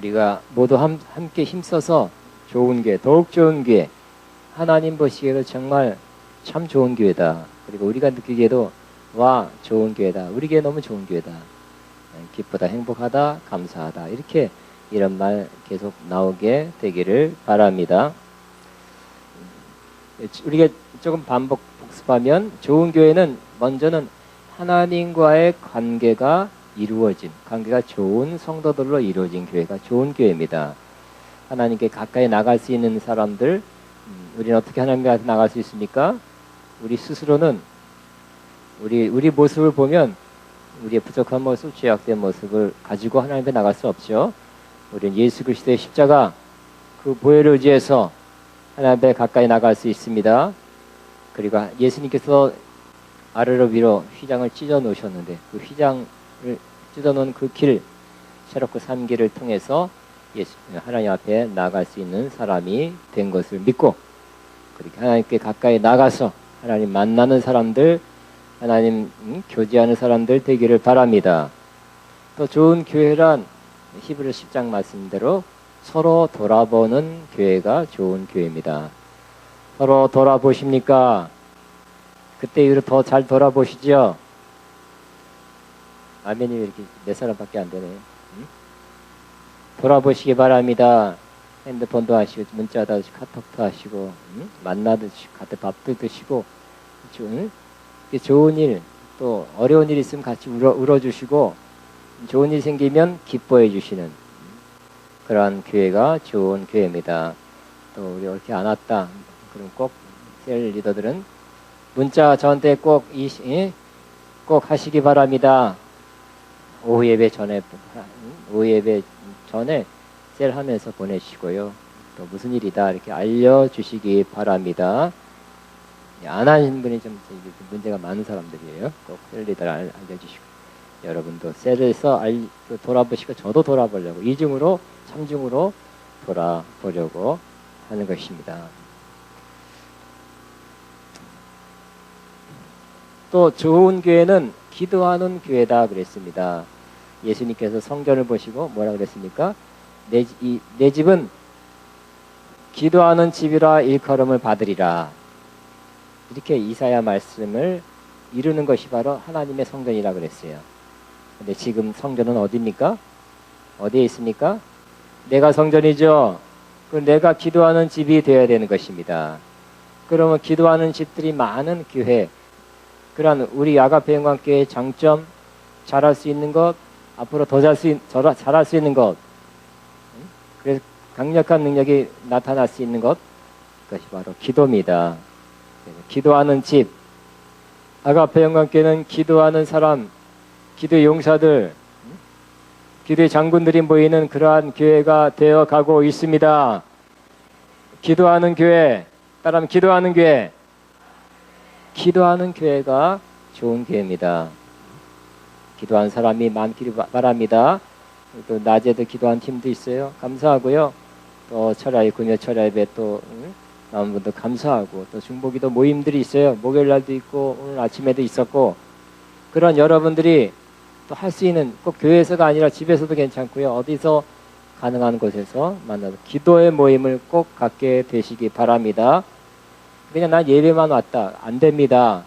우리가 모두 함께 힘써서 좋은 교회, 더욱 좋은 교회, 하나님 보시기에도 정말 참 좋은 교회다. 그리고 우리가 느끼기에도 와, 좋은 교회다. 우리 교회 너무 좋은 교회다. 기쁘다, 행복하다, 감사하다. 이렇게 이런 말 계속 나오게 되기를 바랍니다. 우리가 조금 복습하면 좋은 교회는 먼저는 하나님과의 관계가 이루어진, 관계가 좋은 성도들로 이루어진 교회가 좋은 교회입니다. 하나님께 가까이 나갈 수 있는 사람들, 우리는 어떻게 하나님께 나갈 수 있습니까? 우리 스스로는 우리 모습을 보면 우리의 부족한 모습, 죄악된 모습을 가지고 하나님께 나갈 수 없죠. 우리는 예수 그리스도의 십자가 그 보혈을 의지해서 하나님께 가까이 나갈 수 있습니다. 그리고 예수님께서 아래로 위로 휘장을 찢어 놓으셨는데 그 휘장을 찢어 놓은 그 길, 새롭고 산 길을 통해서 하나님 앞에 나갈 수 있는 사람이 된 것을 믿고, 그렇게 하나님께 가까이 나가서 하나님 만나는 사람들, 하나님 교제하는 사람들 되기를 바랍니다. 또 좋은 교회란 히브리 10장 말씀대로 서로 돌아보는 교회가 좋은 교회입니다. 서로 돌아보십니까? 그때 이후로 더 잘 돌아보시죠? 아멘이 왜 이렇게 몇 사람밖에 안 되네. 돌아보시기 바랍니다. 핸드폰도 하시고 문자도 하시고 카톡도 하시고 만나듯이 같이 밥도 드시고 좋은 일, 또 어려운 일 있으면 같이 울어주시고 좋은 일 생기면 기뻐해 주시는 그런 교회가 좋은 교회입니다. 또 우리 이렇게 안 왔다 그럼 꼭 셀 리더들은 문자 저한테 꼭 하시기 바랍니다. 오후 예배 전에 셀 하면서 보내시고요. 또 무슨 일이다 이렇게 알려주시기 바랍니다. 안 하신 분이 좀 문제가 많은 사람들이에요. 꼭 셀 리더를 알려주시고, 여러분도 셀에서 돌아보시고 저도 돌아보려고 이중으로 삼중으로 돌아보려고 하는 것입니다. 또 좋은 교회는 기도하는 교회다 그랬습니다. 예수님께서 성전을 보시고 뭐라 그랬습니까? 내 집은 기도하는 집이라 일컬음을 받으리라. 이렇게 이사야 말씀을 이루는 것이 바로 하나님의 성전이라 그랬어요. 근데 지금 성전은 어디입니까? 어디에 있습니까? 내가 성전이죠. 그럼 내가 기도하는 집이 되어야 되는 것입니다. 그러면 기도하는 집들이 많은 교회, 그러한 우리 아가페 영광교회의 장점, 잘할 수 있는 것, 앞으로 더 잘할 수 있는 것, 그래서 강력한 능력이 나타날 수 있는 것, 그것이 바로 기도입니다. 기도하는 집, 아가페 영광교회는 기도하는 사람, 기도의 용사들, 기도의 장군들이 모이는 그러한 교회가 되어 가고 있습니다. 기도하는 교회, 따라하면 기도하는 교회. 기도하는 교회가 좋은 교회입니다. 기도하는 사람이 많기를 바랍니다. 또 낮에도 기도하는 팀도 있어요. 감사하고요. 또 금요 철야 예배 또 나온 분도 감사하고, 또 중보기도 모임들이 있어요. 목요일 날도 있고 오늘 아침에도 있었고, 그런 여러분들이 또 할 수 있는, 꼭 교회에서가 아니라 집에서도 괜찮고요. 어디서 가능한 곳에서 만나서 기도의 모임을 꼭 갖게 되시기 바랍니다. 그냥 난 예배만 왔다, 안 됩니다.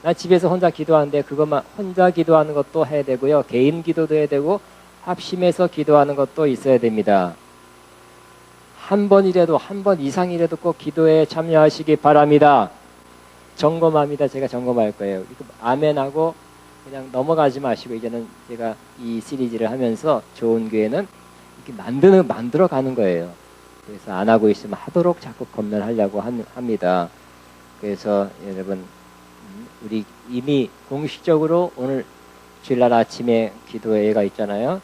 난 집에서 혼자 기도하는데 그것만 혼자 기도하는 것도 해야 되고요. 개인 기도도 해야 되고 합심해서 기도하는 것도 있어야 됩니다. 한 번 이상이라도 꼭 기도에 참여하시기 바랍니다. 점검합니다. 제가 점검할 거예요. 아멘하고 그냥 넘어가지 마시고, 이제는 제가 이 시리즈를 하면서 좋은 교회는 이렇게 만들어 가는 거예요. 그래서 안 하고 있으면 하도록 자꾸 권면하려고 합니다. 그래서 여러분, 우리 이미 공식적으로 오늘 주일날 아침에 기도회가 있잖아요.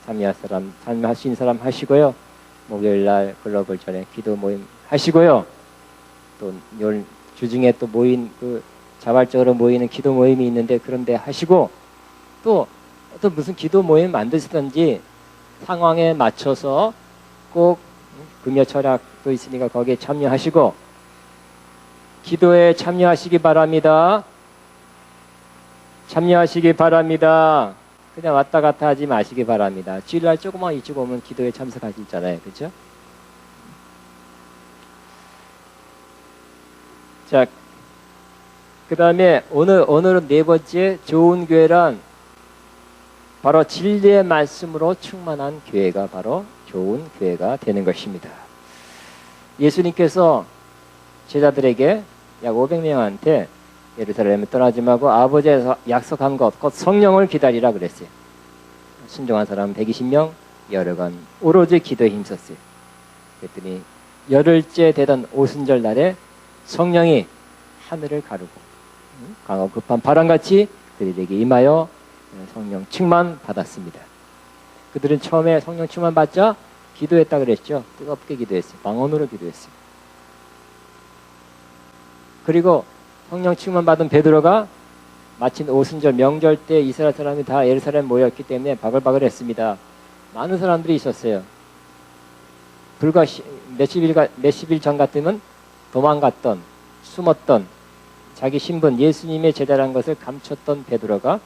참여할 수 있는 사람 하시고요. 목요일날 글로벌 전에 기도 모임 하시고요. 또 주중에 또 자발적으로 모이는 기도 모임이 있는데 그런데 하시고, 또 무슨 기도 모임 만드시든지 상황에 맞춰서 꼭 금요 철학도 있으니까 거기에 참여하시고 기도에 참여하시기 바랍니다. 참여하시기 바랍니다. 그냥 왔다 갔다 하지 마시기 바랍니다. 주일날 조금만 일찍 오면 기도에 참석할 수 있잖아요. 그렇죠? 자, 그 다음에 오늘은 네 번째 좋은 교회란 바로 진리의 말씀으로 충만한 교회가 바로 좋은 교회가 되는 것입니다. 예수님께서 제자들에게 약 500명한테 예루살렘을 떠나지 말고 아버지에서 약속한 것, 곧 성령을 기다리라 그랬어요. 순종한 사람은 120명, 여러간 오로지 기도에 힘썼어요. 그랬더니 열흘째 되던 오순절 날에 성령이 하늘을 가르고 강하고 급한 바람같이 그들에게 임하여 성령 충만 받았습니다. 그들은 처음에 성령 충만 받자 기도했다 그랬죠. 뜨겁게 기도했어요. 방언으로 기도했어요. 그리고 성령 충만 받은 베드로가 마침 오순절 명절 때 이스라엘 사람이 다 예루살렘 모였기 때문에 바글바글했습니다. 많은 사람들이 있었어요. 불과 몇십 일 전 같으면 도망갔던, 숨었던, 자기 신분 예수님의 제자라는 것을 감췄던 베드로가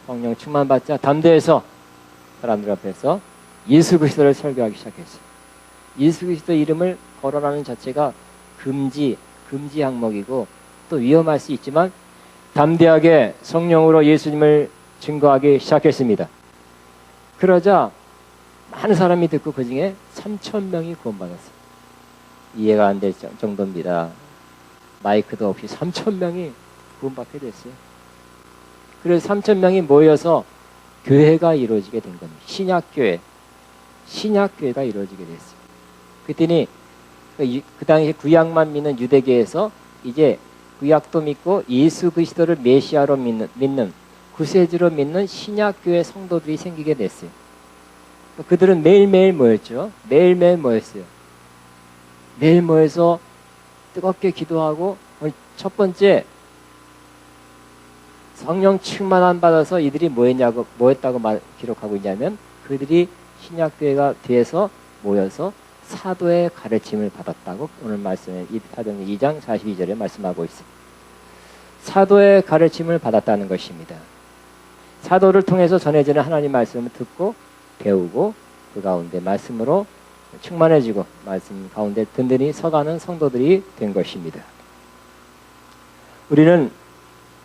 성령 충만 받자 담대해서 사람들 앞에서 예수 그리스도를 설교하기 시작했어요. 예수 그리스도 이름을 거론하는 자체가 금지 항목이고 또 위험할 수 있지만 담대하게 성령으로 예수님을 증거하기 시작했습니다. 그러자 많은 사람이 듣고 그 중에 3,000명이 구원받았어요. 이해가 안 될 정도입니다. 마이크도 없이 3,000명이 구원받게 됐어요. 그래서 3,000명이 모여서 교회가 이루어지게 된 겁니다. 신약교회가 이루어지게 됐어요. 그랬더니 그 당시 구약만 믿는 유대교에서 이제 구약도 믿고 예수 그리스도를 메시아로 믿는 구세주로 믿는 신약교회 성도들이 생기게 됐어요. 그들은 매일매일 모였죠. 매일매일 모였어요. 매일 모여서 뜨겁게 기도하고 첫 번째 성령 충만함 받아서 이들이 뭐했다고 기록하고 있냐면 그들이 신약교회가 돼서 모여서 사도의 가르침을 받았다고 오늘 말씀에 사도행전 2장 42절에 말씀하고 있습니다. 사도의 가르침을 받았다는 것입니다. 사도를 통해서 전해지는 하나님 말씀을 듣고 배우고 그 가운데 말씀으로 충만해지고 말씀 가운데 든든히 서가는 성도들이 된 것입니다. 우리는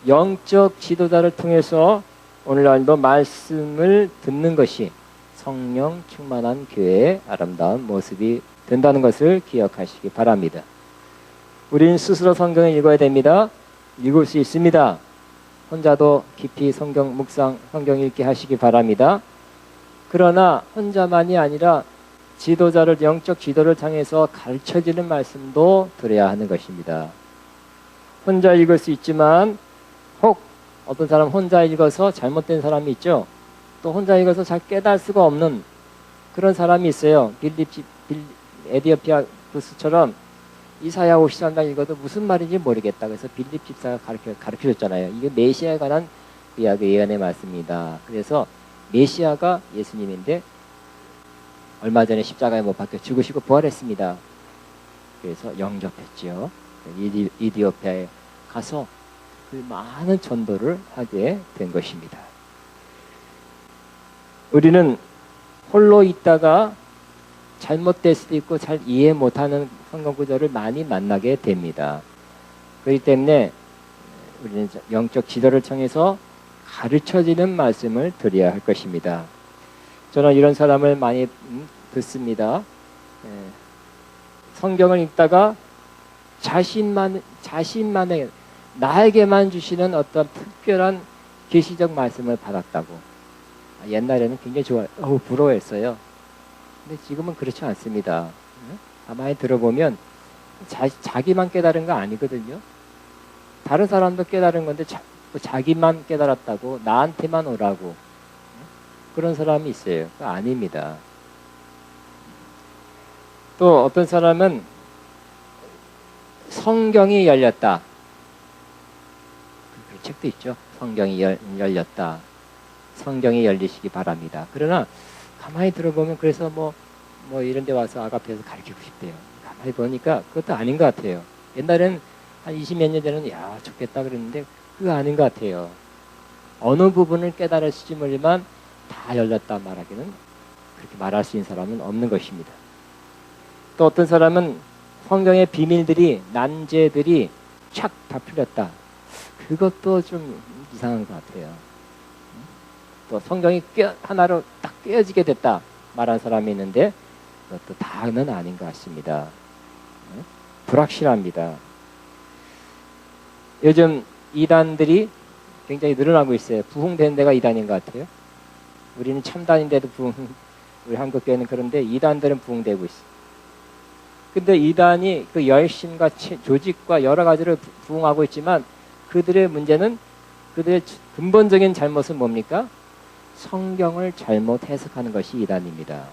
영적 지도자를 통해서 오늘날도 말씀을 듣는 것이 성령 충만한 교회의 아름다운 모습이 된다는 것을 기억하시기 바랍니다. 우리는 스스로 성경을 읽어야 됩니다. 읽을 수 있습니다. 혼자도 깊이 성경 묵상, 성경 읽기 하시기 바랍니다. 그러나 혼자만이 아니라 지도자를 영적 지도를 향해서 가르쳐지는 말씀도 들어야 하는 것입니다. 혼자 읽을 수 있지만 혹 어떤 사람 혼자 읽어서 잘못된 사람이 있죠. 또 혼자 읽어서 잘 깨달을 수가 없는 그런 사람이 있어요. 에디오피아 구스처럼 이사야 53장 읽어도 무슨 말인지 모르겠다. 그래서 빌립 집사가 가르쳐줬잖아요. 이게 메시아에 관한 구약의 예언의 말씀입니다. 그래서 메시아가 예수님인데 얼마 전에 십자가에 못 박혀 죽으시고 부활했습니다. 그래서 영접했죠. 이디오피아에 가서 그 많은 전도를 하게 된 것입니다. 우리는 홀로 있다가 잘못될 수도 있고 잘 이해 못하는 성경 구절을 많이 만나게 됩니다. 그렇기 때문에 우리는 영적 지도를 통해서 가르쳐지는 말씀을 드려야 할 것입니다. 저는 이런 사람을 많이 듣습니다. 성경을 읽다가 자신만의 나에게만 주시는 어떤 특별한 계시적 말씀을 받았다고. 옛날에는 굉장히 부러워했어요. 근데 지금은 그렇지 않습니다. 가만히 들어보면 자기만 깨달은 거 아니거든요. 다른 사람도 깨달은 건데 자기만 깨달았다고 나한테만 오라고 그런 사람이 있어요. 그거 아닙니다. 또 어떤 사람은 성경이 열렸다. 그 책도 있죠. 성경이 열렸다. 성경이 열리시기 바랍니다. 그러나 가만히 들어보면 그래서 뭐 이런 데 와서 아가페에서 가르치고 싶대요. 가만히 보니까 그것도 아닌 것 같아요. 옛날엔 한 20몇 년 전에는 좋겠다 그랬는데 그거 아닌 것 같아요. 어느 부분을 깨달았을지 모르지만 다 열렸다 말하기는 그렇게 말할 수 있는 사람은 없는 것입니다. 또 어떤 사람은 성경의 비밀들이 난제들이 착 다 풀렸다. 그것도 좀 이상한 것 같아요. 또 성경이 하나로 딱 꿰어지게 됐다 말한 사람이 있는데 그것도 다는 아닌 것 같습니다. 불확실합니다. 요즘 이단들이 굉장히 늘어나고 있어요. 부흥된 데가 이단인 것 같아요. 우리는 참단인데도 우리 한국교회는 그런데 이단들은 부흥되고 있어요. 근데 이단이 그 열심과 조직과 여러 가지를 부흥하고 있지만 그들의 문제는 그들의 근본적인 잘못은 뭡니까? 성경을 잘못 해석하는 것이 이단입니다.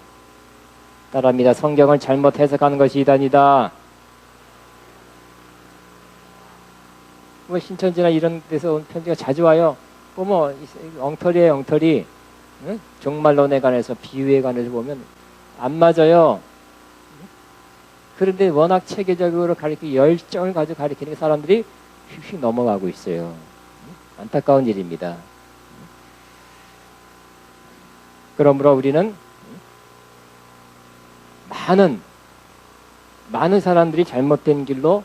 따라합니다. 성경을 잘못 해석하는 것이 이단이다. 뭐 신천지나 이런 데서 온 편지가 자주 와요. 뭐 엉터리에 엉터리. 응? 종말론에 관해서 비유에 관해서 보면 안 맞아요. 그런데 워낙 체계적으로 가리키고 열정을 가지고 가리키는 사람들이 휙휙 넘어가고 있어요. 안타까운 일입니다. 그러므로 우리는 많은 사람들이 잘못된 길로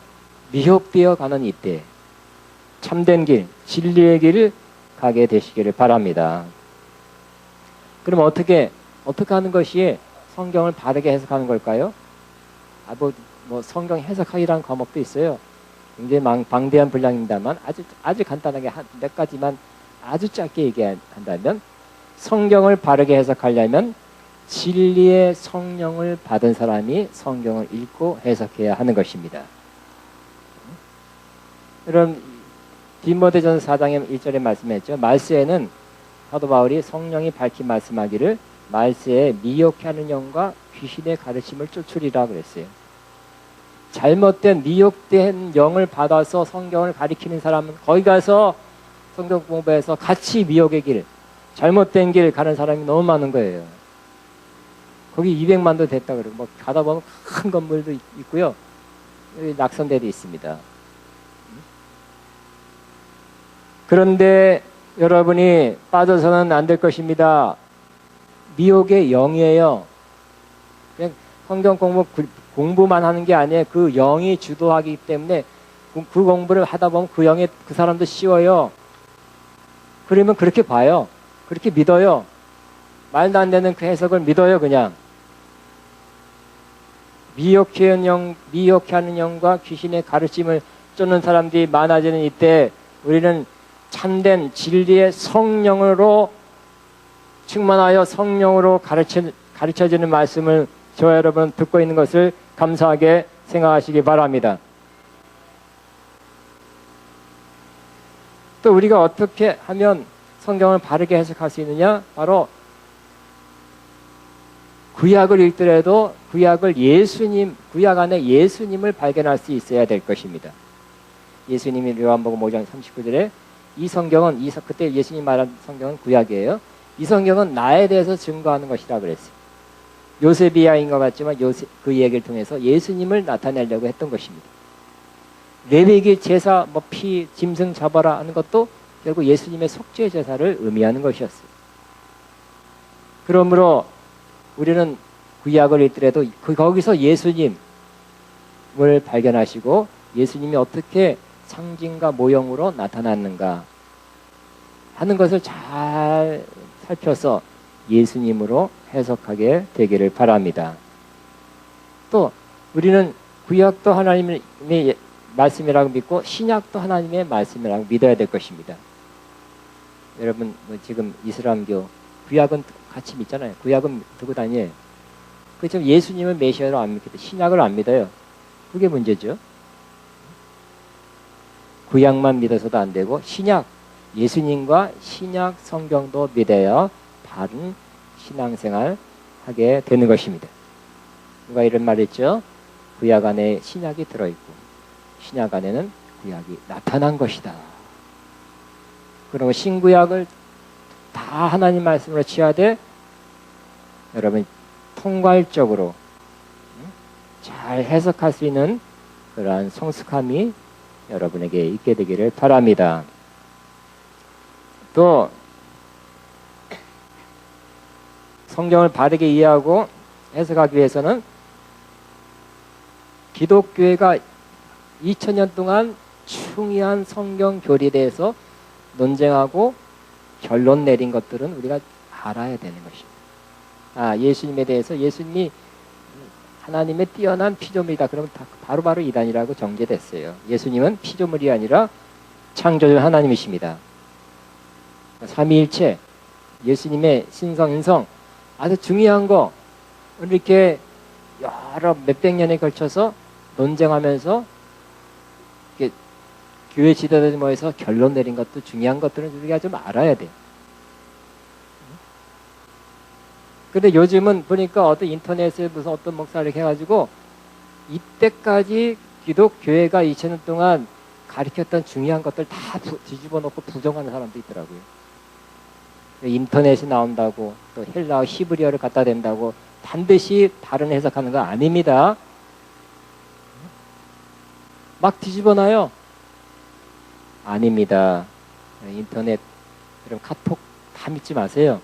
미혹되어 가는 이때 참된 길, 진리의 길을 가게 되시기를 바랍니다. 그럼 어떻게 하는 것이 성경을 바르게 해석하는 걸까요? 뭐 성경 해석하기라는 과목도 있어요. 굉장히 방대한 분량입니다만 아주 간단하게 몇 가지만 아주 짧게 얘기한다면 성경을 바르게 해석하려면 진리의 성령을 받은 사람이 성경을 읽고 해석해야 하는 것입니다. 여러분 디모데전서 4장의 1절에 말씀했죠. 말세에는 사도 바울이 성령이 밝히 말씀하기를 말세에 미혹해 하는 영과 귀신의 가르침을 쫓으리라 그랬어요. 잘못된 미혹된 영을 받아서 성경을 가리키는 사람은 거기 가서 성경 공부해서 같이 미혹의 길, 잘못된 길 가는 사람이 너무 많은 거예요. 거기 200만도 됐다 그러고 뭐 가다 보면 큰 건물도 있고요. 여기 낙선대도 있습니다. 그런데 여러분이 빠져서는 안 될 것입니다. 미혹의 영이에요. 그냥 성경 공부만 하는 게 아니에요. 그 영이 주도하기 때문에 그 공부를 하다 보면 그 사람도 쉬워요. 그러면 그렇게 봐요. 그렇게 믿어요. 말도 안 되는 그 해석을 믿어요. 그냥 미혹하는 영과 귀신의 가르침을 쫓는 사람들이 많아지는 이때 우리는 참된 진리의 성령으로 충만하여 성령으로 가르쳐지는 말씀을 저와 여러분 듣고 있는 것을 감사하게 생각하시기 바랍니다. 또 우리가 어떻게 하면 성경을 바르게 해석할 수 있느냐? 바로 구약을 읽더라도 구약 안에 예수님을 발견할 수 있어야 될 것입니다. 예수님이 요한복음 5장 39절에 이 성경은 그때 예수님 말한 성경은 구약이에요. 이 성경은 나에 대해서 증거하는 것이라 그랬어요. 요셉이 아인 것 같지만 그 얘기를 통해서 예수님을 나타내려고 했던 것입니다. 레위기 제사, 피, 짐승 잡아라 하는 것도 결국 예수님의 속죄 제사를 의미하는 것이었어요. 그러므로 우리는 구약을 읽더라도 거기서 예수님을 발견하시고 예수님이 어떻게 상징과 모형으로 나타났는가 하는 것을 잘 살펴서 예수님으로 해석하게 되기를 바랍니다. 또 우리는 구약도 하나님의 말씀이라고 믿고 신약도 하나님의 말씀이라고 믿어야 될 것입니다. 여러분 지금 이슬람교 구약은 같이 믿잖아요. 구약은 두고 다녀요. 그렇지만 예수님은 메시아로 안 믿거든요. 신약을 안 믿어요. 그게 문제죠. 구약만 믿어서도 안 되고 신약, 예수님과 신약 성경도 믿어야 바른 신앙생활 하게 되는 것입니다. 누가 이런 말 했죠? 구약 안에 신약이 들어있고 신약 안에는 구약이 나타난 것이다. 그리고 신구약을 다 하나님 말씀으로 취하되 여러분 통괄적으로 잘 해석할 수 있는 그러한 성숙함이 여러분에게 있게 되기를 바랍니다. 또 성경을 바르게 이해하고 해석하기 위해서는 기독교회가 2000년 동안 충이한 성경 교리에 대해서 논쟁하고 결론 내린 것들은 우리가 알아야 되는 것입니다. 예수님에 대해서 예수님이 하나님의 뛰어난 피조물이다. 그러면 바로바로 이단이라고 정죄됐어요. 예수님은 피조물이 아니라 창조주 하나님이십니다. 삼위일체, 예수님의 신성인성, 아주 중요한 거 이렇게 여러 몇백 년에 걸쳐서 논쟁하면서 이렇게 교회 지도자들 모여서 결론 내린 것도 중요한 것들은 우리가 좀 알아야 돼요. 근데 요즘은 보니까 어떤 인터넷에 무슨 어떤 목사 이렇게 해가지고 이때까지 기독교회가 2000년 동안 가르쳤던 중요한 것들 다 뒤집어 놓고 부정하는 사람도 있더라고요. 인터넷이 나온다고 또 헬라어 히브리어를 갖다 댄다고 반드시 다른 해석하는 거 아닙니다. 막 뒤집어 놔요. 아닙니다. 인터넷, 그럼 카톡 다 믿지 마세요.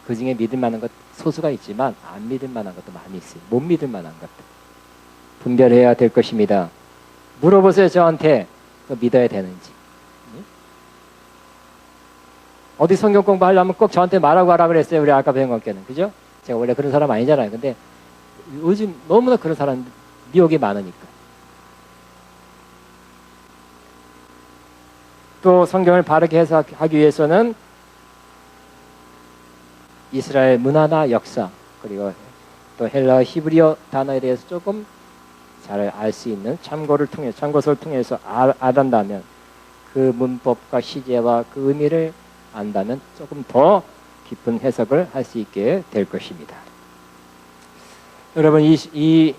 그 중에 믿을 만한 것 소수가 있지만 안 믿을 만한 것도 많이 있어요. 못 믿을 만한 것들. 분별해야 될 것입니다. 물어보세요, 저한테. 그거 믿어야 되는지. 어디 성경 공부하려면 꼭 저한테 말하고 하라 그랬어요. 우리 아까 배운 것께는. 그죠? 제가 원래 그런 사람 아니잖아요. 근데 요즘 너무나 그런 사람 미혹이 많으니까. 또 성경을 바르게 해석하기 위해서는 이스라엘 문화나 역사, 그리고 또 헬라어 히브리어 단어에 대해서 조금 잘 알 수 있는 참고서를 통해서 알았다면 그 문법과 시제와 그 의미를 안다면 조금 더 깊은 해석을 할 수 있게 될 것입니다. 여러분, 이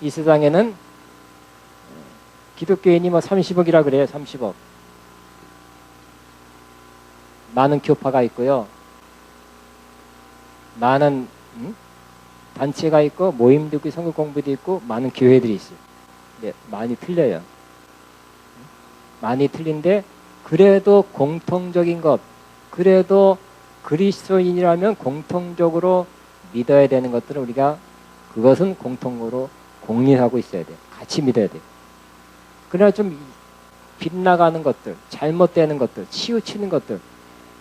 세상에는 기독교인이 30억이라 그래요. 30억. 많은 교파가 있고요. 많은 단체가 있고 모임도 있고 성경 공부도 있고 많은 교회들이 있어요. 네, 많이 틀려요. 많이 틀린데 그래도 공통적인 것, 그래도 그리스도인이라면 공통적으로 믿어야 되는 것들은 우리가 그것은 공통으로 공유하고 있어야 돼요. 같이 믿어야 돼요. 그러나 좀 빗나가는 것들, 잘못되는 것들, 치우치는 것들,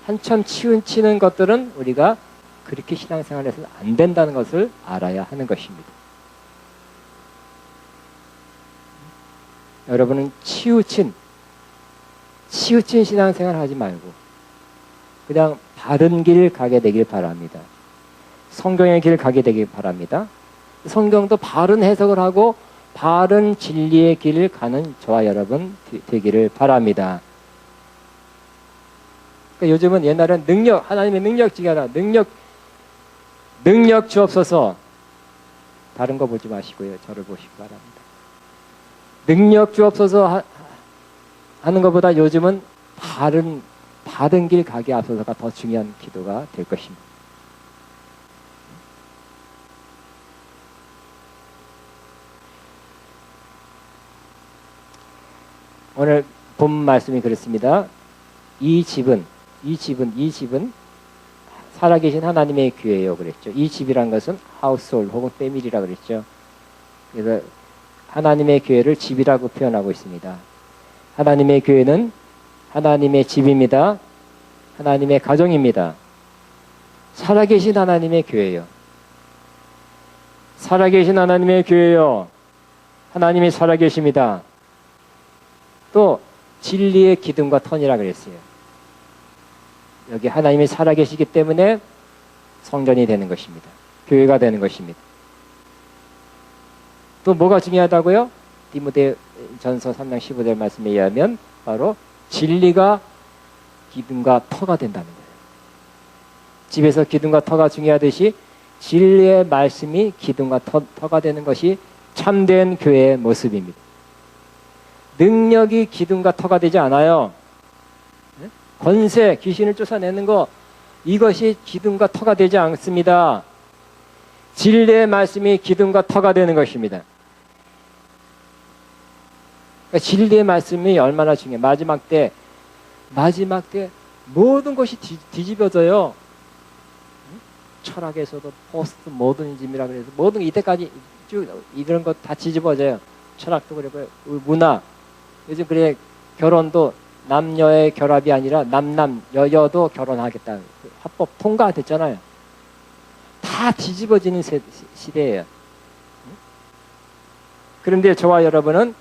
한참 치우치는 것들은 우리가 그렇게 신앙생활에서는 안 된다는 것을 알아야 하는 것입니다. 여러분은 치우친 신앙생활 하지 말고 그냥 바른 길 가게 되길 바랍니다. 성경의 길 가게 되길 바랍니다. 성경도 바른 해석을 하고 바른 진리의 길을 가는 저와 여러분 되기를 바랍니다. 그러니까 요즘은 옛날엔 하나님의 능력 중요하다. 능력 주옵소서. 다른 거 보지 마시고요. 저를 보시기 바랍니다. 능력 주옵소서 하는 것보다 요즘은 바른 길 가게 앞서서가 더 중요한 기도가 될 것입니다. 오늘 본 말씀이 그렇습니다. 이 집은 살아계신 하나님의 교회요 그랬죠. 이 집이란 것은 하우스홀 혹은 패밀리라 그랬죠. 그래서 하나님의 교회를 집이라고 표현하고 있습니다. 하나님의 교회는 하나님의 집입니다. 하나님의 가정입니다. 살아계신 하나님의 교회요. 살아계신 하나님의 교회요. 하나님이 살아계십니다. 또 진리의 기둥과 터니라 그랬어요. 여기 하나님이 살아계시기 때문에 성전이 되는 것입니다. 교회가 되는 것입니다. 또 뭐가 중요하다고요? 디모데전서 3장 15절 말씀에 의하면 바로 진리가 기둥과 터가 된다는 거예요. 집에서 기둥과 터가 중요하듯이 진리의 말씀이 기둥과 터가 되는 것이 참된 교회의 모습입니다. 능력이 기둥과 터가 되지 않아요. 권세, 귀신을 쫓아내는 거, 이것이 기둥과 터가 되지 않습니다. 진리의 말씀이 기둥과 터가 되는 것입니다. 그러니까 진리의 말씀이 얼마나 중요해요. 마지막 때 모든 것이 뒤집어져요. 철학에서도 포스트 모더니즘이라 그래서 모든 이때까지 쭉 이런 것 다 뒤집어져요. 철학도 그렇고 문화. 요즘 그래 결혼도 남녀의 결합이 아니라 남남 여여도 결혼하겠다. 합법 통과됐잖아요. 다 뒤집어지는 시대예요. 그런데 저와 여러분은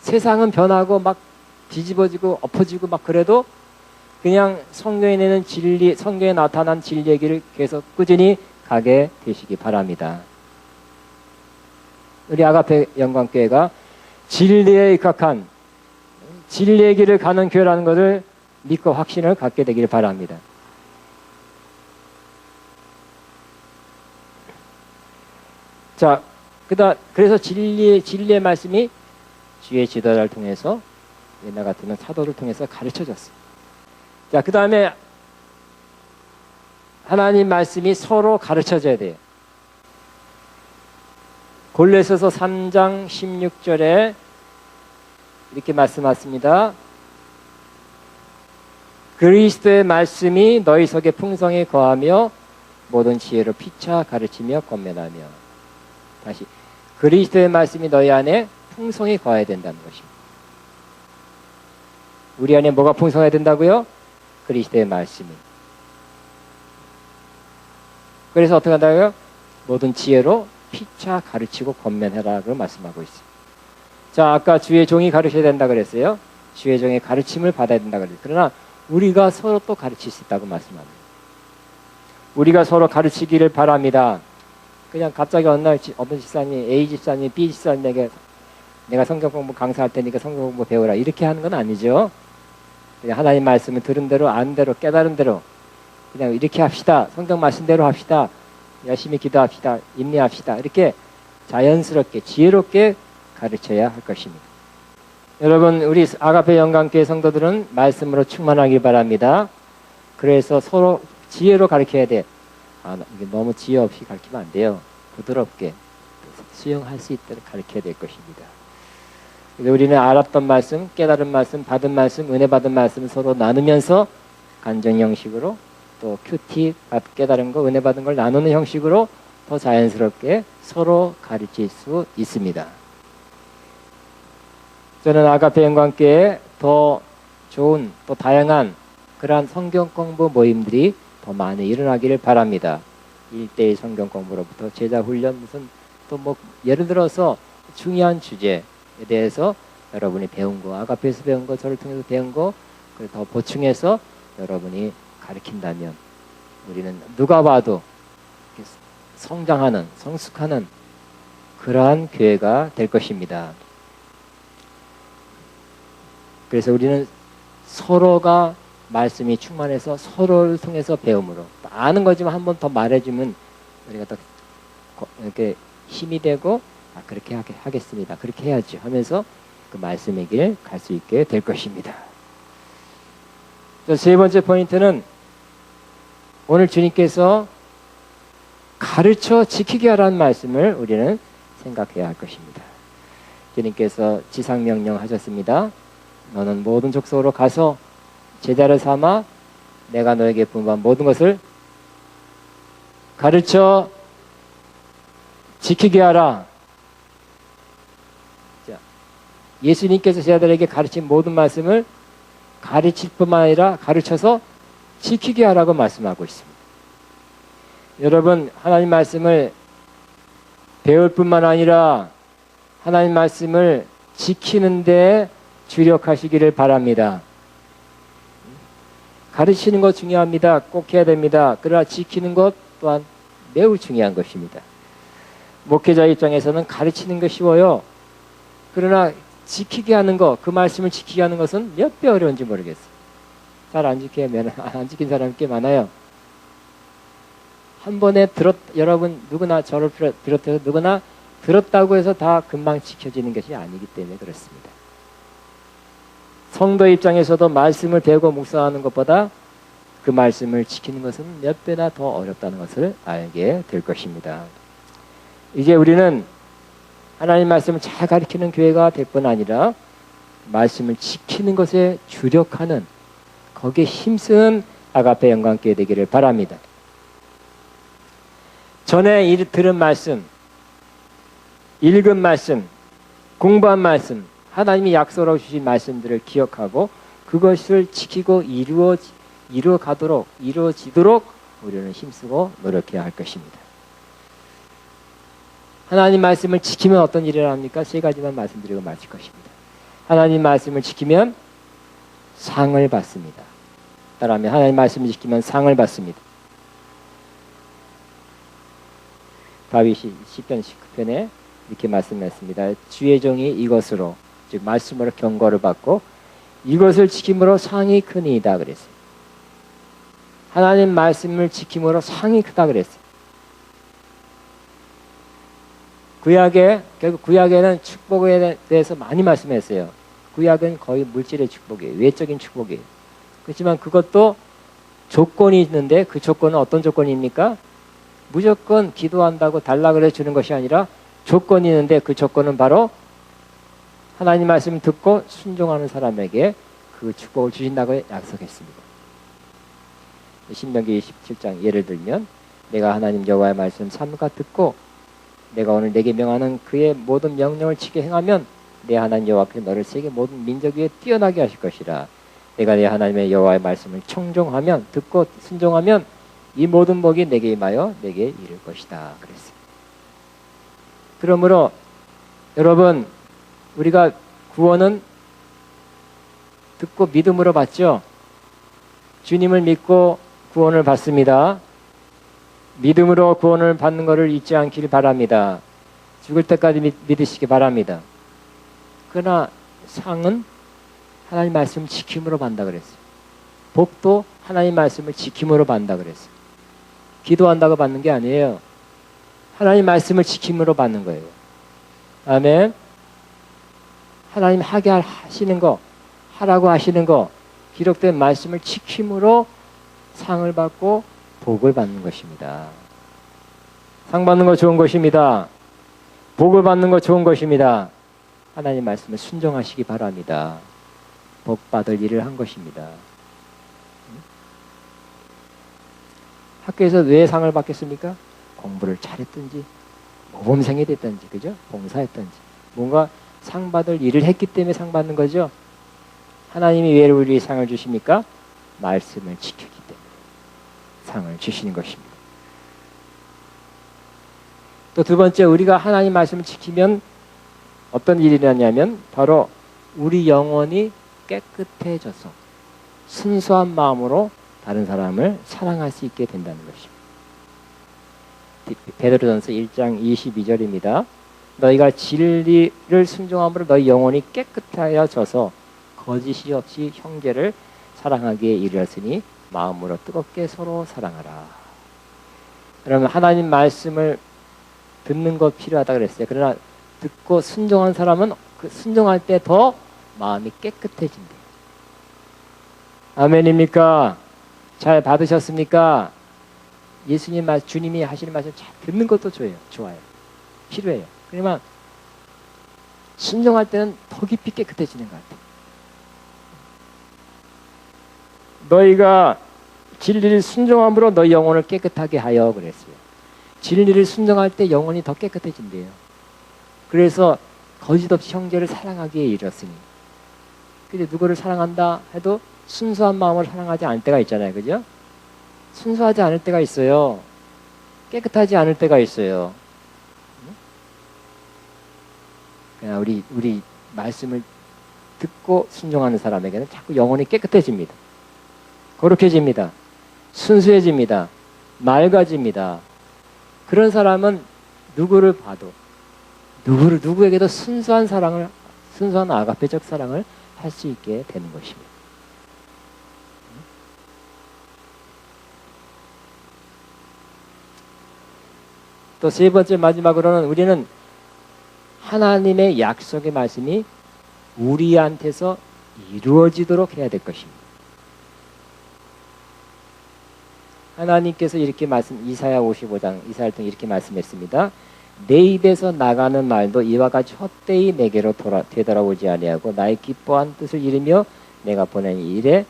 세상은 변하고 막 뒤집어지고 엎어지고 막 그래도 그냥 성경에 내는 진리, 성경에 나타난 진리의 길을 계속 꾸준히 가게 되시기 바랍니다. 우리 아가페 영광교회가 진리에 입각한 진리의 길을 가는 교회라는 것을 믿고 확신을 갖게 되길 바랍니다. 자, 그래서 진리의 말씀이 주의 지도자를 통해서 옛날 같으면 사도를 통해서 가르쳐졌어요. 자, 그 다음에 하나님 말씀이 서로 가르쳐져야 돼요. 골로새서 3장 16절에 이렇게 말씀하십니다. 그리스도의 말씀이 너희 속에 풍성히 거하며 모든 지혜로 피차 가르치며 권면하며. 다시 그리스도의 말씀이 너희 안에 풍성히 거해야 된다는 것입니다. 우리 안에 뭐가 풍성해야 된다고요? 그리스도의 말씀이. 그래서 어떻게 한다고요? 모든 지혜로 피차 가르치고 권면해라고 말씀하고 있어요. 자, 아까 주의 종이 가르쳐야 된다 그랬어요. 주의 종의 가르침을 받아야 된다 그랬어요. 그러나 우리가 서로 또 가르칠 수 있다고 말씀합니다. 우리가 서로 가르치기를 바랍니다. 그냥 갑자기 어느 날 어떤 집사님이 A 집사님, B 집사님에게 내가 성경 공부 강사할 테니까 성경 공부 배우라 이렇게 하는 건 아니죠. 그냥 하나님 말씀을 들은 대로 아는 대로 깨달은 대로 그냥 이렇게 합시다. 성경 말씀대로 합시다. 열심히 기도합시다. 인내합시다. 이렇게 자연스럽게 지혜롭게 가르쳐야 할 것입니다. 여러분, 우리 아가페 영광교회 성도들은 말씀으로 충만하길 바랍니다. 그래서 서로 지혜로 가르쳐야 돼. 이게 너무 지혜 없이 가르치면 안 돼요. 부드럽게 수용할 수 있도록 가르쳐야 될 것입니다. 우리는 알았던 말씀, 깨달은 말씀, 받은 말씀, 은혜 받은 말씀 서로 나누면서 간증 형식으로 또 큐티 깨달은 거, 은혜 받은 걸 나누는 형식으로 더 자연스럽게 서로 가르칠 수 있습니다. 저는 아가페 영광교회에 더 좋은 또 다양한 그러한 성경 공부 모임들이 더 많이 일어나기를 바랍니다. 1대1 성경 공부로부터 제자 훈련 무슨 또 뭐 예를 들어서 중요한 주제에 대해서 여러분이 배운 거, 아가페에서 배운 거, 저를 통해서 배운 거, 그걸 더 보충해서 여러분이 가르친다면 우리는 누가 봐도 성장하는, 성숙하는 그러한 교회가 될 것입니다. 그래서 우리는 서로가 말씀이 충만해서 서로를 통해서 배움으로 아는 거지만 한 번 더 말해주면 우리가 더 이렇게 힘이 되고 그렇게 하겠습니다. 그렇게 해야죠 하면서 그 말씀의 길 갈 수 있게 될 것입니다. 세 번째 포인트는 오늘 주님께서 가르쳐 지키게 하라는 말씀을 우리는 생각해야 할 것입니다. 주님께서 지상명령 하셨습니다. 너는 모든 족속으로 가서 제자를 삼아 내가 너에게 분부한 모든 것을 가르쳐 지키게 하라. 자, 예수님께서 제자들에게 가르친 모든 말씀을 가르칠 뿐만 아니라 가르쳐서 지키게 하라고 말씀하고 있습니다. 여러분, 하나님 말씀을 배울 뿐만 아니라 하나님 말씀을 지키는 데 주력하시기를 바랍니다. 가르치는 것 중요합니다. 꼭 해야 됩니다. 그러나 지키는 것 또한 매우 중요한 것입니다. 목회자 입장에서는 가르치는 거 쉬워요. 그러나 지키게 하는 것, 그 말씀을 지키게 하는 것은 몇 배 어려운지 모르겠어요. 잘 안 지킨 사람이 꽤 많아요. 한 번에 여러분 누구나 저를 비롯해서 누구나 들었다고 해서 다 금방 지켜지는 것이 아니기 때문에 그렇습니다. 성도 입장에서도 말씀을 배우고 묵상하는 것보다 그 말씀을 지키는 것은 몇 배나 더 어렵다는 것을 알게 될 것입니다. 이제 우리는 하나님 말씀을 잘 가르치는 교회가 될 뿐 아니라 말씀을 지키는 것에 주력하는 거기에 힘쓰는 아가페 영광교회 되기를 바랍니다. 전에 들은 말씀, 읽은 말씀, 공부한 말씀, 하나님이 약속으로 주신 말씀들을 기억하고 그것을 지키고 이루어지도록 우리는 힘쓰고 노력해야 할 것입니다. 하나님 말씀을 지키면 어떤 일을 합니까? 세 가지만 말씀드리고 마칠 것입니다. 하나님 말씀을 지키면 상을 받습니다. 따라하면 하나님 말씀을 지키면 상을 받습니다. 다윗이 시편 19편에 이렇게 말씀했습니다. 주의 종이 이것으로, 즉 말씀으로 경고를 받고 이것을 지킴으로 상이 크니이다 그랬어요. 하나님 말씀을 지킴으로 상이 크다 그랬어요. 결국 구약에는 축복에 대해서 많이 말씀했어요. 구약은 거의 물질의 축복이에요. 외적인 축복이에요. 그렇지만 그것도 조건이 있는데 그 조건은 어떤 조건입니까? 무조건 기도한다고 달라 그래 주는 것이 아니라 조건이 있는데 그 조건은 바로 하나님 말씀을 듣고 순종하는 사람에게 그 축복을 주신다고 약속했습니다. 신명기 27장 예를 들면 내가 하나님 여호와의 말씀 삼가 듣고 내가 오늘 내게 명하는 그의 모든 명령을 지켜 행하면 내 하나님 여호와께 너를 세계 모든 민족 위에 뛰어나게 하실 것이라. 내가 내 하나님의 여호와의 말씀을 청종하면 듣고 순종하면 이 모든 복이 내게 임하여 내게 이를 것이다 그랬어요. 그러므로 여러분 우리가 구원은 듣고 믿음으로 받죠. 주님을 믿고 구원을 받습니다. 믿음으로 구원을 받는 것을 잊지 않기를 바랍니다. 죽을 때까지 믿으시기 바랍니다. 그러나 상은 하나님 말씀 지킴으로 받는다 그랬어요. 복도 하나님 말씀을 지킴으로 받는다 그랬어요. 기도한다고 받는 게 아니에요. 하나님 말씀을 지킴으로 받는 거예요. 아멘. 하나님 하게 하시는 거, 하라고 하시는 거, 기록된 말씀을 지킴으로 상을 받고 복을 받는 것입니다. 상 받는 거 좋은 것입니다. 복을 받는 거 좋은 것입니다. 하나님 말씀을 순종하시기 바랍니다. 복 받을 일을 한 것입니다. 학교에서 왜 상을 받겠습니까? 공부를 잘했든지 모범생이 됐든지 그죠? 봉사했든지 뭔가 상 받을 일을 했기 때문에 상 받는 거죠. 하나님이 왜 우리에게 상을 주십니까? 말씀을 지켰기 때문에 상을 주시는 것입니다. 또 두 번째, 우리가 하나님 말씀을 지키면 어떤 일이 일어나냐면 바로 우리 영혼이 깨끗해져서 순수한 마음으로 다른 사람을 사랑할 수 있게 된다는 것입니다. 베드로전서 1장 22절입니다. 너희가 진리를 순종함으로 너희 영혼이 깨끗하여져서 거짓이 없이 형제를 사랑하기에 이르렀으니 마음으로 뜨겁게 서로 사랑하라. 그러면 하나님 말씀을 듣는 것 필요하다 그랬어요. 그러나 듣고 순종한 사람은 그 순종할 때 더 마음이 깨끗해진대요. 아멘입니까? 잘 받으셨습니까? 예수님 주님이 하시는 말씀 잘 듣는 것도 좋아요. 필요해요. 그러면 순종할 때는 더 깊이 깨끗해지는 것 같아요. 너희가 진리를 순종함으로 너희 영혼을 깨끗하게 하여 그랬어요. 진리를 순종할 때 영혼이 더 깨끗해진대요. 그래서 거짓 없이 형제를 사랑하기에 이르렀으니. 근데 누구를 사랑한다 해도 순수한 마음으로 사랑하지 않을 때가 있잖아요. 그죠? 순수하지 않을 때가 있어요. 깨끗하지 않을 때가 있어요. 그냥 우리 말씀을 듣고 순종하는 사람에게는 자꾸 영혼이 깨끗해집니다. 거룩해집니다. 순수해집니다. 맑아집니다. 그런 사람은 누구를 봐도 누구에게도 순수한 아가페적 사랑을 할 수 있게 되는 것입니다. 또 세 번째 마지막으로는 우리는 하나님의 약속의 말씀이 우리한테서 이루어지도록 해야 될 것입니다. 하나님께서 이렇게 이사야 55장 이사야를 통해 이렇게 말씀했습니다. 내 입에서 나가는 말도 이와 같이 헛되이 내게로 되돌아오지 아니하고 나의 기뻐한 뜻을 이루며 내가 보낸 일에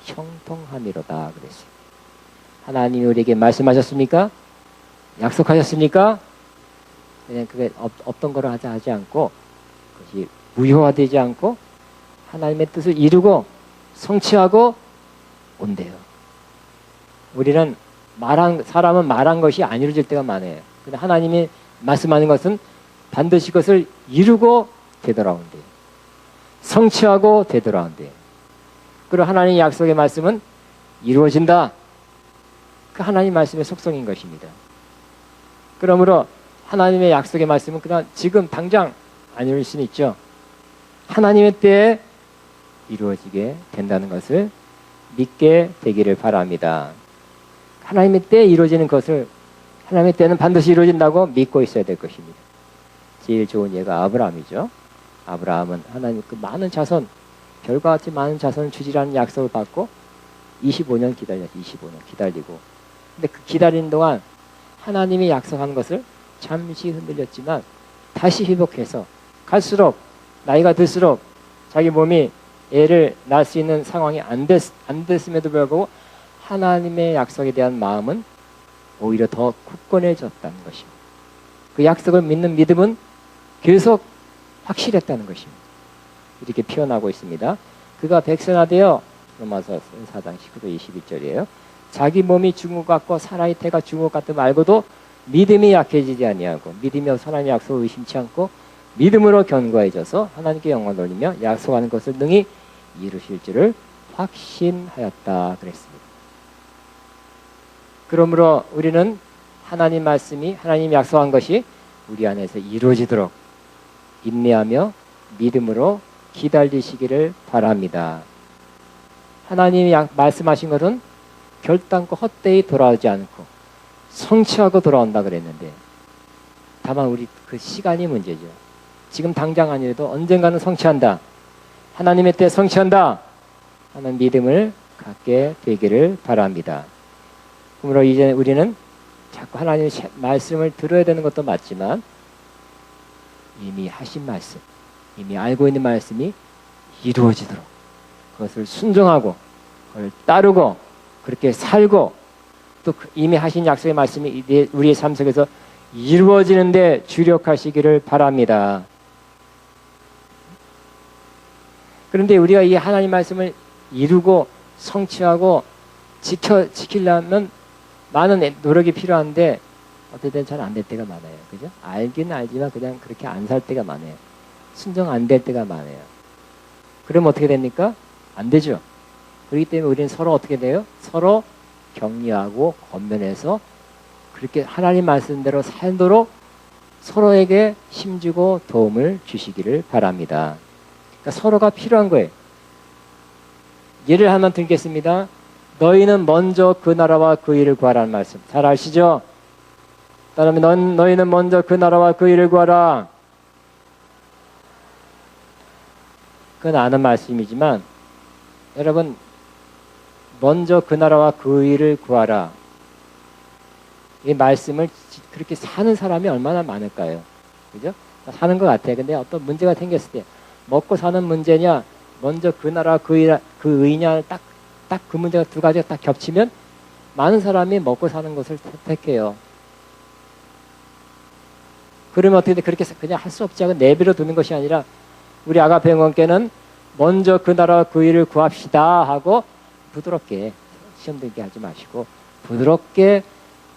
형통함이로다 그랬어요. 하나님이 우리에게 말씀하셨습니까? 약속하셨습니까? 그냥 그게 없던 거로 하지 않고 그것이 무효화되지 않고 하나님의 뜻을 이루고 성취하고 온대요. 우리는 사람은 말한 것이 안 이루어질 때가 많아요. 근데 하나님이 말씀하는 것은 반드시 그것을 이루고 되돌아온대요. 성취하고 되돌아온대요. 그리고 하나님의 약속의 말씀은 이루어진다. 그 하나님 말씀의 속성인 것입니다. 그러므로 하나님의 약속의 말씀은 그냥 지금 당장 안 이룰 수는 있죠. 하나님의 때에 이루어지게 된다는 것을 믿게 되기를 바랍니다. 하나님의 때에 이루어지는 것을 하나님의 때는 반드시 이루어진다고 믿고 있어야 될 것입니다. 제일 좋은 예가 아브라함이죠. 아브라함은 하나님 그 많은 자손, 별과 같이 많은 자손을 주시라는 약속을 받고 25년 기다렸어요. 25년 기다리고. 근데 그 기다리는 동안 하나님이 약속한 것을 잠시 흔들렸지만 다시 회복해서 갈수록 나이가 들수록 자기 몸이 애를 낳을 수 있는 상황이 안 됐음에도 불구하고 하나님의 약속에 대한 마음은 오히려 더 굳건해졌다는 것입니다. 그 약속을 믿는 믿음은 계속 확실했다는 것입니다. 이렇게 표현하고 있습니다. 그가 백선하되어 로마서 4장 19절 21절이에요. 자기 몸이 죽은 것 같고 사라의 태가 죽은 것 같음 알고도 믿음이 약해지지 아니하고 믿으며 하나님의 약속을 의심치 않고 믿음으로 견고해져서 하나님께 영광을 돌리며 약속하는 것을 능히 이루실 줄을 확신하였다 그랬습니다. 그러므로 우리는 하나님 말씀이 하나님 약속한 것이 우리 안에서 이루어지도록 인내하며 믿음으로 기다리시기를 바랍니다. 하나님이 말씀하신 것은 결단코 헛되이 돌아오지 않고 성취하고 돌아온다 그랬는데 다만 우리 그 시간이 문제죠. 지금 당장 아니라도 언젠가는 성취한다. 하나님의 때 성취한다 하는 믿음을 갖게 되기를 바랍니다. 그러므로 이제 우리는 자꾸 하나님의 말씀을 들어야 되는 것도 맞지만 이미 하신 말씀, 이미 알고 있는 말씀이 이루어지도록 그것을 순종하고 그걸 따르고 그렇게 살고 또 이미 하신 약속의 말씀이 우리의 삶 속에서 이루어지는데 주력하시기를 바랍니다. 그런데 우리가 이 하나님 말씀을 이루고 성취하고 지키려면 많은 노력이 필요한데 어떨 때는 잘 안 될 때가 많아요. 그죠? 알긴 알지만 그냥 그렇게 안 살 때가 많아요. 순종 안 될 때가 많아요. 그럼 어떻게 됩니까? 안 되죠. 그렇기 때문에 우리는 서로 어떻게 돼요? 서로 격려하고 권면해서 그렇게 하나님 말씀대로 살도록 서로에게 힘주고 도움을 주시기를 바랍니다. 그러니까 서로가 필요한 거예요. 예를 하나 들겠습니다. 너희는 먼저 그 나라와 그 일을 구하라는 말씀. 잘 아시죠? 따르면 너희는 먼저 그 나라와 그 일을 구하라. 그건 아는 말씀이지만 여러분 먼저 그 나라와 그 일을 구하라. 이 말씀을 그렇게 사는 사람이 얼마나 많을까요? 그죠? 사는 것 같아요. 근데 어떤 문제가 생겼을 때 먹고 사는 문제냐 먼저 그 나라 그 의냐 딱 그 문제가 두 가지가 딱 겹치면 많은 사람이 먹고 사는 것을 택해요. 그러면 어떻게 돼? 그렇게 그냥 할 수 없지 않고 내버려 두는 것이 아니라 우리 아가페 영혼께는 먼저 그 나라와 그 일을 구합시다 하고 부드럽게 시험 들게 하지 마시고 부드럽게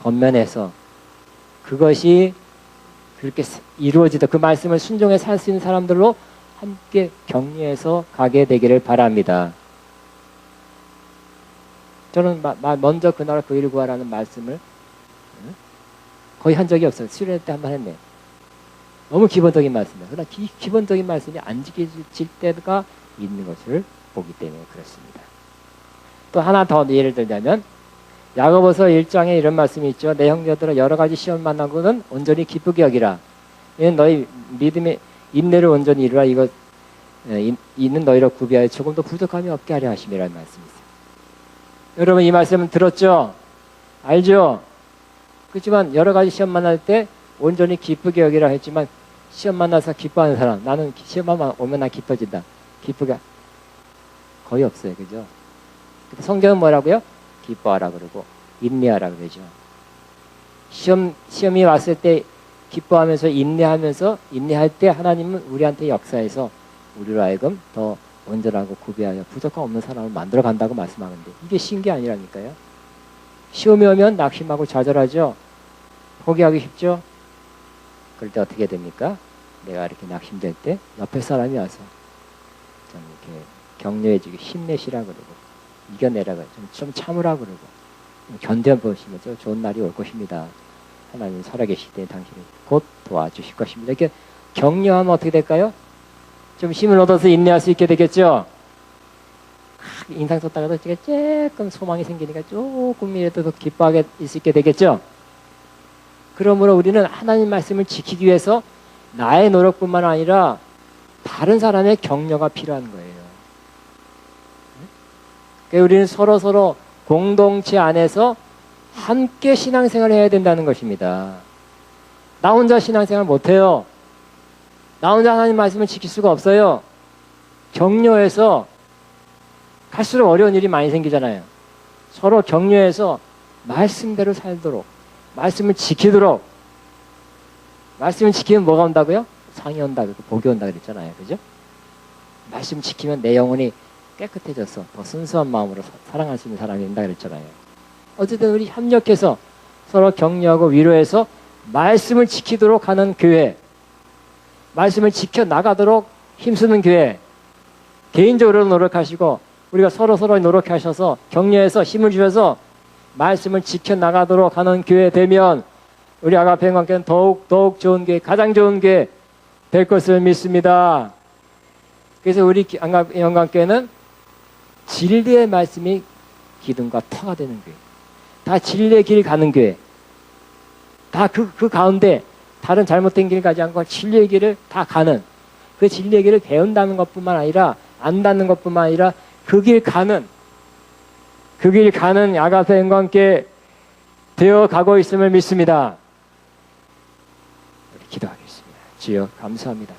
권면해서 그것이 그렇게 이루어지다 그 말씀을 순종해 살 수 있는 사람들로 함께 격려해서 가게 되기를 바랍니다. 저는 먼저 그 나라 그 일을 구하라는 말씀을 거의 한 적이 없어요. 수련회 때 한 번 했네요. 너무 기본적인 말씀이에요. 그러나 기본적인 말씀이 안 지켜질 때가 있는 것을 보기 때문에 그렇습니다. 또 하나 더 예를 들자면 야고보서 1장에 이런 말씀이 있죠. 내 형제들아 여러 가지 시험 만나고는 온전히 기쁘게 여기라. 이는 너희 믿음의 인내를 온전히 이루라. 이거 있는 너희로 구비하여 조금도 부족함이 없게 하려 하심이라는 말씀이 있어요. 여러분 이 말씀은 들었죠? 알죠? 그렇지만 여러 가지 시험 만날 때 온전히 기쁘게 여기라 했지만 시험 만나서 기뻐하는 사람 나는 시험만 오면 나 기뻐진다. 기쁘게 거의 없어요. 그죠? 성경은 뭐라고요? 기뻐하라 그러고 인내하라 그러죠. 시험이 왔을 때 기뻐하면서 인내할 때 하나님은 우리한테 역사해서 우리로 하여금 더 온전하고 구비하여 부족함 없는 사람을 만들어 간다고 말씀하는데 이게 쉬운 게 아니라니까요. 시험이 오면 낙심하고 좌절하죠. 포기하기 쉽죠. 그럴 때 어떻게 됩니까? 내가 이렇게 낙심될 때 옆에 사람이 와서 좀 이렇게 격려해주고 힘내시라 그러고 이겨내라 그러고 좀 참으라 그러고 견뎌보시면서 좋은 날이 올 것입니다. 하나님 살아계실 때 당신이 곧 도와주실 것입니다. 이렇게 격려하면 어떻게 될까요? 좀 힘을 얻어서 인내할 수 있게 되겠죠. 인상 썼다가도 조금 소망이 생기니까 조금이라도 더 기뻐하게 수 있게 되겠죠. 그러므로 우리는 하나님 말씀을 지키기 위해서 나의 노력뿐만 아니라 다른 사람의 격려가 필요한 거예요. 그러니까 우리는 서로 공동체 안에서 함께 신앙생활을 해야 된다는 것입니다. 나 혼자 신앙생활 못해요. 나 혼자 하나님 말씀을 지킬 수가 없어요. 격려해서 갈수록 어려운 일이 많이 생기잖아요. 서로 격려해서 말씀대로 살도록, 말씀을 지키도록. 말씀을 지키면 뭐가 온다고요? 상이 온다, 복이 온다 그랬잖아요. 그죠? 말씀 지키면 내 영혼이 깨끗해져서 더 순수한 마음으로 사랑할 수 있는 사람이 된다 그랬잖아요. 어쨌든 우리 협력해서 서로 격려하고 위로해서 말씀을 지키도록 하는 교회, 말씀을 지켜나가도록 힘쓰는 교회, 개인적으로 노력하시고 우리가 서로 노력하셔서 격려해서 힘을 주셔서 말씀을 지켜나가도록 하는 교회 되면 우리 아가페 영광교회는 더욱 좋은 교회, 가장 좋은 교회 될 것을 믿습니다. 그래서 우리 영광교회는 진리의 말씀이 기둥과 터가 되는 교회, 다 진리의 길 가는 교회, 다 그 가운데 다른 잘못된 길 가지 않고 진리의 길을 다 가는, 그 진리의 길을 배운다는 것뿐만 아니라 안다는 것뿐만 아니라 그 길 가는 아가페 영광교회 되어 가고 있음을 믿습니다. 우리 기도하겠습니다. 주여 감사합니다.